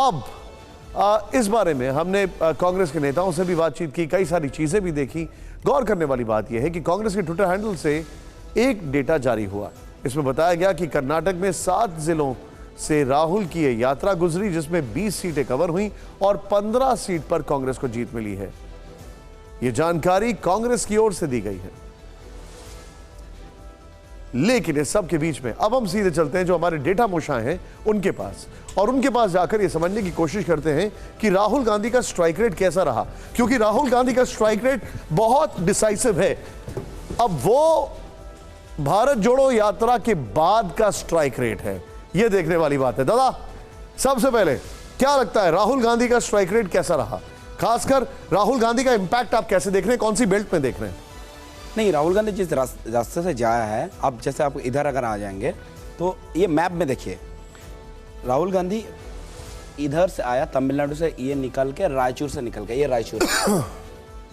अब इस बारे में हमने कांग्रेस के नेताओं से भी बातचीत की, कई सारी चीजें भी देखी। गौर करने वाली बात यह है कि कांग्रेस के ट्विटर हैंडल से एक डेटा जारी हुआ। इसमें बताया गया कि कर्नाटक में 7 जिलों से राहुल की यह यात्रा गुजरी, जिसमें 20 सीटें कवर हुई और 15 सीट पर कांग्रेस को जीत मिली है। यह जानकारी कांग्रेस की ओर से दी गई है। लेकिन इस सब के बीच में अब हम सीधे चलते हैं जो हमारे डेटा मोशा हैं उनके पास, और उनके पास जाकर यह समझने की कोशिश करते हैं कि राहुल गांधी का स्ट्राइक रेट कैसा रहा, क्योंकि राहुल गांधी का स्ट्राइक रेट बहुत डिसाइसिव है। अब वो भारत जोड़ो यात्रा के बाद का स्ट्राइक रेट है, यह देखने वाली बात है। दादा, सबसे पहले क्या लगता है राहुल गांधी का स्ट्राइक रेट कैसा रहा? खासकर राहुल गांधी का इंपैक्ट आप कैसे देख रहे हैं, कौन सी बेल्ट में देख रहे हैं? नहीं, राहुल गांधी जिस रास्ते से जाया है, अब जैसे आप इधर अगर आ जाएंगे तो ये मैप में देखिए, राहुल गांधी इधर से आया, तमिलनाडु से ये निकल के रायचूर से निकल के, ये रायचूर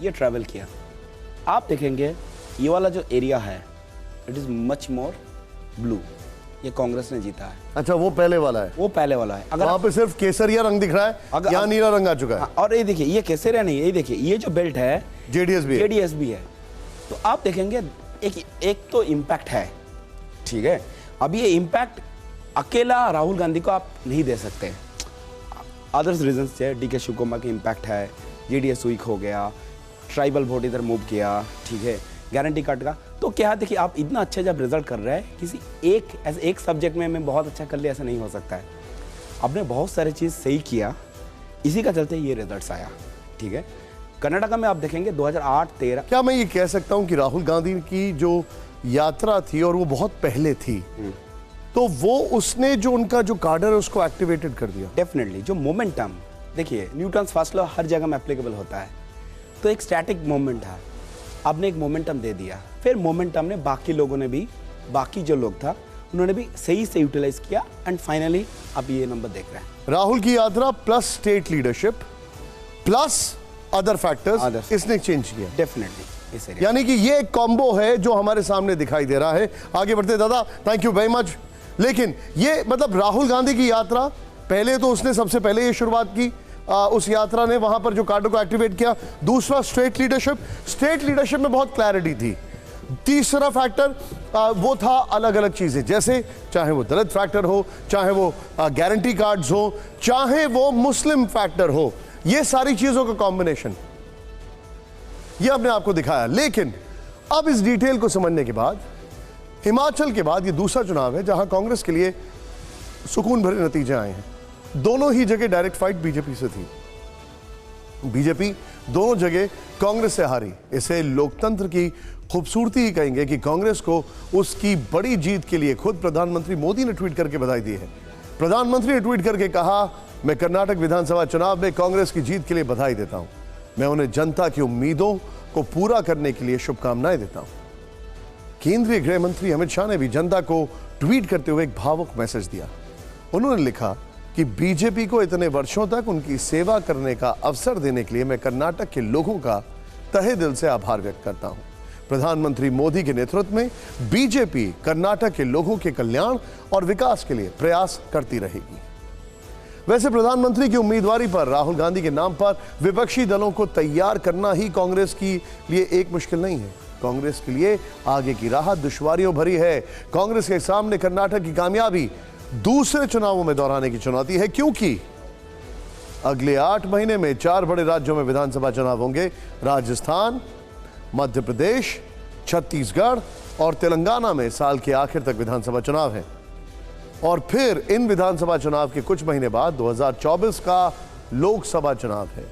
ये ट्रैवल किया। आप देखेंगे ये वाला जो एरिया है, it is much more blue, ये कांग्रेस ने जीता है। अच्छा, वो पहले वाला है? वो पहले वाला है। अगर वहां पे सिर्फ केसरिया रंग दिख रहा है, यहाँ नीला रंग आ चुका है। और ये देखिए, ये केसरिया नहीं है, ये देखिए ये जो बेल्ट है जेडीएस भी है। तो आप देखेंगे एक तो इम्पैक्ट है, ठीक है। अब ये इम्पैक्ट अकेला राहुल गांधी को आप नहीं दे सकते, अदर्स रीजंस है। डीके शिव कुमार की इम्पैक्ट है, जेडीएस वीक हो गया, ट्राइबल वोट इधर मूव किया, ठीक है, गारंटी कार्ड का। तो क्या देखिए, आप इतना अच्छा जब रिजल्ट कर रहे हैं, किसी एक सब्जेक्ट में मैं बहुत अच्छा कर लिया, ऐसा नहीं हो सकता है। आपने बहुत सारी चीज़ सही किया, इसी का चलते ये रिजल्ट आया, ठीक है। कर्नाटका में आप देखेंगे 2008-13। क्या मैं ये कह सकता हूं कि राहुल गांधी की जो यात्रा थी और वो बहुत पहले थी, तो वो उसने जो उनका जो कार्डर है उसको एक्टिवेटेड कर दिया? डेफिनेटली। जो मोमेंटम देखिए, न्यूटन्स फर्स्ट लॉ हर जगह में एप्लीकेबल होता है। तो एक स्टैटिक मोमेंट है, आपने एक मोमेंटम दे दिया, फिर मोमेंटम ने बाकी लोगों ने भी, बाकी जो लोग था उन्होंने भी सही से यूटिलाइज किया, एंड फाइनली आप ये नंबर देख रहे हैं। राहुल की यात्रा plus state leadership plus other factors, इसने चेंज किया डेफिनेटली। यानी कि ये एक कॉम्बो है जो हमारे सामने दिखाई दे रहा है। आगे बढ़ते दादा, थैंक यू वेरी मच। लेकिन ये मतलब राहुल गांधी की यात्रा, पहले तो उसने सबसे पहले ये शुरुआत की, उस यात्रा ने वहां पर जो कार्डर को एक्टिवेट किया। दूसरा स्टेट लीडरशिप में बहुत क्लैरिटी थी। तीसरा फैक्टर वो था अलग अलग चीजें, जैसे चाहे वो दलित फैक्टर हो, चाहे वो गारंटी कार्ड्स हो, चाहे वो मुस्लिम फैक्टर हो, ये सारी चीजों का कॉम्बिनेशन ये अपने आप को दिखाया। लेकिन अब इस डिटेल को समझने के बाद, हिमाचल के बाद ये दूसरा चुनाव है जहां कांग्रेस के लिए सुकून भरे नतीजे आए हैं। दोनों ही जगह डायरेक्ट फाइट बीजेपी से थी। बीजेपी दोनों जगह कांग्रेस से हारी। इसे लोकतंत्र की खूबसूरती ही कहेंगे कि कांग्रेस को उसकी बड़ी जीत के लिए खुद प्रधानमंत्री मोदी ने ट्वीट करके बधाई दी है। प्रधानमंत्री ने ट्वीट करके कहा, मैं कर्नाटक विधानसभा चुनाव में कांग्रेस की जीत के लिए बधाई देता हूं। मैं उन्हें जनता की उम्मीदों को पूरा करने के लिए शुभकामनाएं देता हूं। केंद्रीय गृह मंत्री अमित शाह ने भी जनता को ट्वीट करते हुए एक भावुक मैसेज दिया। उन्होंने लिखा कि बीजेपी को इतने वर्षों तक उनकी सेवा करने का अवसर देने के लिए मैं कर्नाटक के लोगों का तहे दिल से आभार व्यक्त करता हूं। प्रधानमंत्री मोदी के नेतृत्व में बीजेपी कर्नाटक के लोगों के कल्याण और विकास के लिए प्रयास करती रहेगी। वैसे प्रधानमंत्री की उम्मीदवारी पर राहुल गांधी के नाम पर विपक्षी दलों को तैयार करना ही कांग्रेस के लिए एक मुश्किल नहीं है। कांग्रेस के लिए आगे की राह दुश्वारियों भरी है। कांग्रेस के सामने कर्नाटक की कामयाबी दूसरे चुनावों में दोहराने की चुनौती है, क्योंकि अगले 8 महीने में 4 बड़े राज्यों में विधानसभा चुनाव होंगे। राजस्थान, मध्य प्रदेश, छत्तीसगढ़ और तेलंगाना में साल के आखिर तक विधानसभा चुनाव है। और फिर इन विधानसभा चुनाव के कुछ महीने बाद 2024 का लोकसभा चुनाव है।